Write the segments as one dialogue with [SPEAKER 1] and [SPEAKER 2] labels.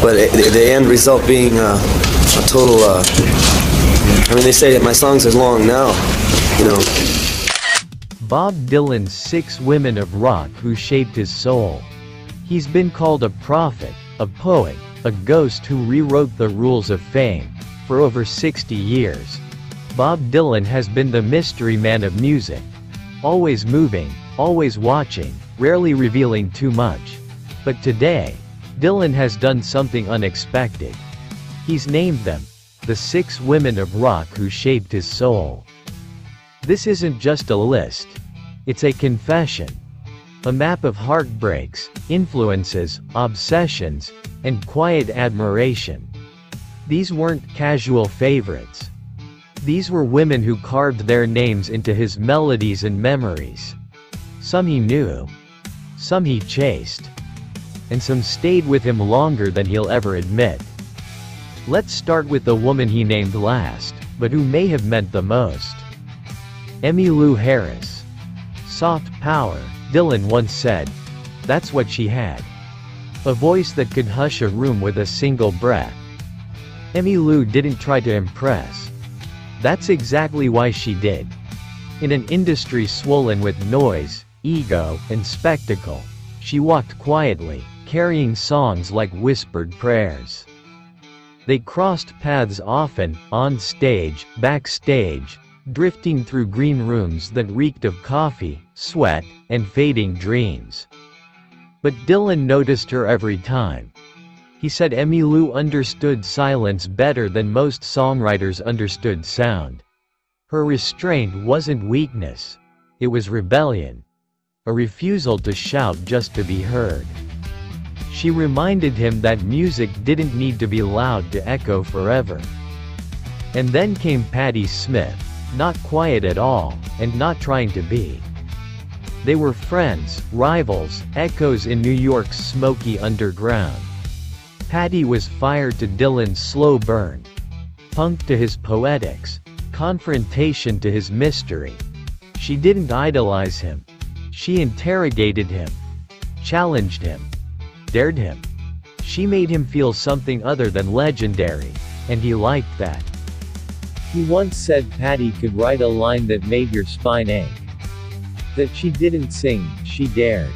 [SPEAKER 1] but the end result being a total. I mean, they say that my songs are long now, you know.
[SPEAKER 2] Bob Dylan's 6 women of rock who shaped his soul. He's been called a prophet, a poet, a ghost who rewrote the rules of fame. For over 60 years, Bob Dylan has been the mystery man of music. Always moving, always watching, rarely revealing too much. But today, Dylan has done something unexpected. He's named them, the 6 women of rock who shaped his soul. This isn't just a list. It's a confession. A map of heartbreaks, influences, obsessions, and quiet admiration. These weren't casual favorites. These were women who carved their names into his melodies and memories. Some he knew, some he chased, and some stayed with him longer than he'll ever admit. Let's start with the woman he named last, but who may have meant the most. Emmylou Harris. Soft power, Dylan once said. That's what she had. A voice that could hush a room with a single breath. Emmylou didn't try to impress. That's exactly why she did. In an industry swollen with noise, ego, and spectacle, she walked quietly, carrying songs like whispered prayers. They crossed paths often, on stage, backstage, drifting through green rooms that reeked of coffee, sweat, and fading dreams. But Dylan noticed her every time. He said Emmylou understood silence better than most songwriters understood sound. Her restraint wasn't weakness. It was rebellion. A refusal to shout just to be heard. She reminded him that music didn't need to be loud to echo forever. And then came Patti Smith, not quiet at all, and not trying to be. They were friends, rivals, echoes in New York's smoky underground. Patti was fire to Dylan's slow burn, punk to his poetics, confrontation to his mystery. She didn't idolize him. She interrogated him, challenged him, dared him. She made him feel something other than legendary, and he liked that. He once said Patti could write a line that made your spine ache. That she didn't sing, she dared.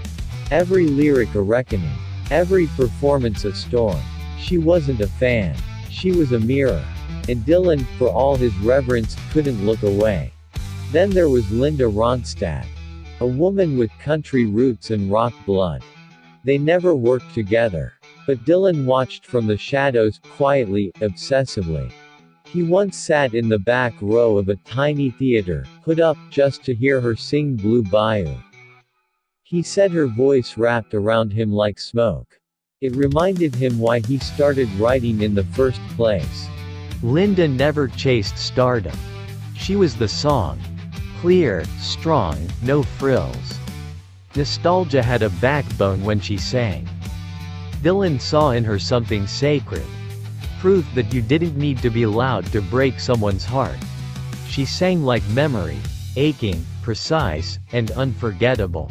[SPEAKER 2] Every lyric a reckoning. Every performance a storm. She wasn't a fan. She was a mirror. And Dylan, for all his reverence, couldn't look away. Then there was Linda Ronstadt. A woman with country roots and rock blood. They never worked together. But Dylan watched from the shadows, quietly, obsessively. He once sat in the back row of a tiny theater, put up, just to hear her sing Blue Bayou. He said her voice wrapped around him like smoke. It reminded him why he started writing in the first place. Linda never chased stardom. She was the song. Clear, strong, no frills. Nostalgia had a backbone when she sang. Dylan saw in her something sacred. Proof that you didn't need to be loud to break someone's heart. She sang like memory, aching, precise, and unforgettable.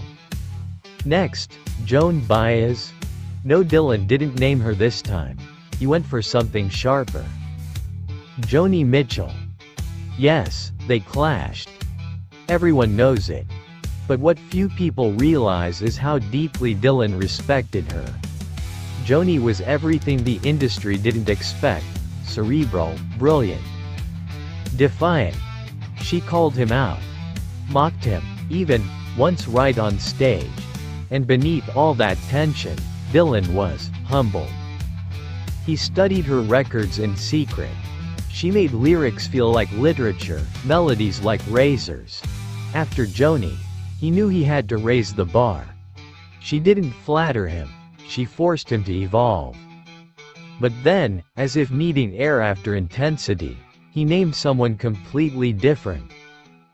[SPEAKER 2] Next, Joan Baez. No, Dylan didn't name her this time. He went for something sharper. Joni Mitchell. Yes, they clashed. Everyone knows it. But what few people realize is how deeply Dylan respected her. Joni was everything the industry didn't expect. Cerebral, brilliant, defiant. She called him out, mocked him, even, once right on stage. And beneath all that tension, Dylan was humbled. He studied her records in secret. She made lyrics feel like literature, melodies like razors. After Joni, he knew he had to raise the bar. She didn't flatter him. She forced him to evolve. But then, as if needing air after intensity, he named someone completely different.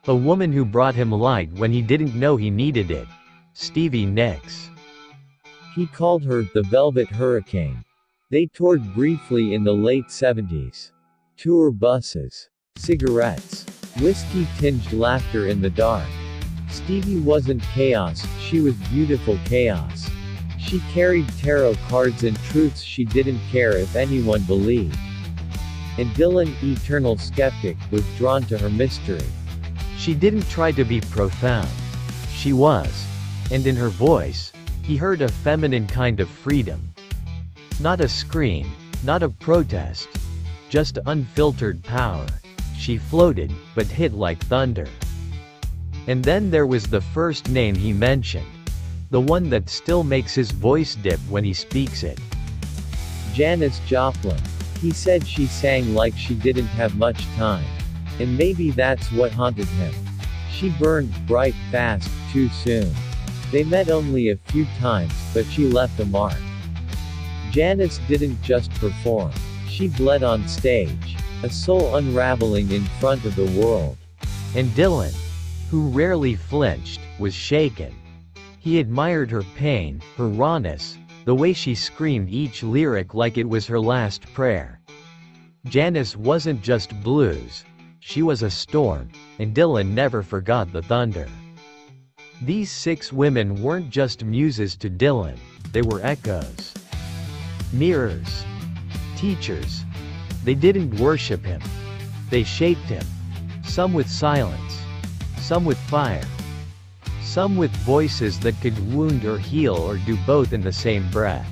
[SPEAKER 2] A woman who brought him light when he didn't know he needed it. Stevie Nicks. He called her the Velvet Hurricane. They toured briefly in the late 70s. Tour buses, cigarettes, whiskey-tinged laughter in the dark. Stevie wasn't chaos, she was beautiful chaos. She carried tarot cards and truths she didn't care if anyone believed. And Dylan, eternal skeptic, was drawn to her mystery. She didn't try to be profound. She was. And in her voice, he heard a feminine kind of freedom. Not a scream, not a protest. Just unfiltered power. She floated, but hit like thunder. And then there was the first name he mentioned. The one that still makes his voice dip when he speaks it. Janis Joplin. He said she sang like she didn't have much time. And maybe that's what haunted him. She burned bright, fast, too soon. They met only a few times, but she left a mark. Janis didn't just perform. She bled on stage. A soul unraveling in front of the world. And Dylan, who rarely flinched, was shaken. He admired her pain, her rawness, the way she screamed each lyric like it was her last prayer. Janis wasn't just blues. She was a storm, and Dylan never forgot the thunder. These 6 women weren't just muses to Dylan, they were echoes. Mirrors. Teachers. They didn't worship him. They shaped him. Some with silence. Some with fire. Some with voices that could wound or heal or do both in the same breath.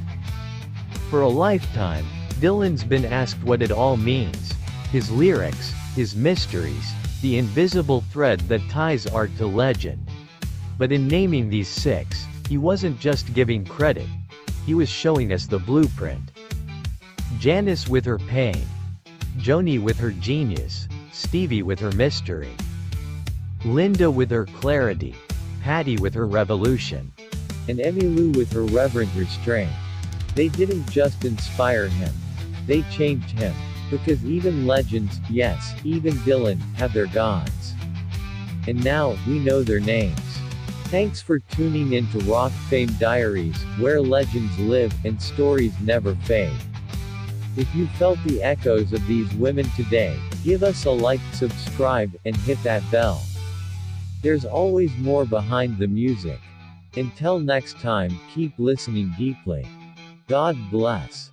[SPEAKER 2] For a lifetime, Dylan's been asked what it all means. His lyrics, his mysteries, the invisible thread that ties art to legend. But in naming these 6, he wasn't just giving credit. He was showing us the blueprint. Janis with her pain. Joni with her genius. Stevie with her mystery. Linda with her clarity. Patti with her revolution. And Emmylou with her reverent restraint. They didn't just inspire him. They changed him. Because even legends, yes, even Dylan, have their gods. And now, we know their names. Thanks for tuning in to Rock Fame Diaries, where legends live, and stories never fade. If you felt the echoes of these women today, give us a like, subscribe, and hit that bell. There's always more behind the music. Until next time, keep listening deeply. God bless.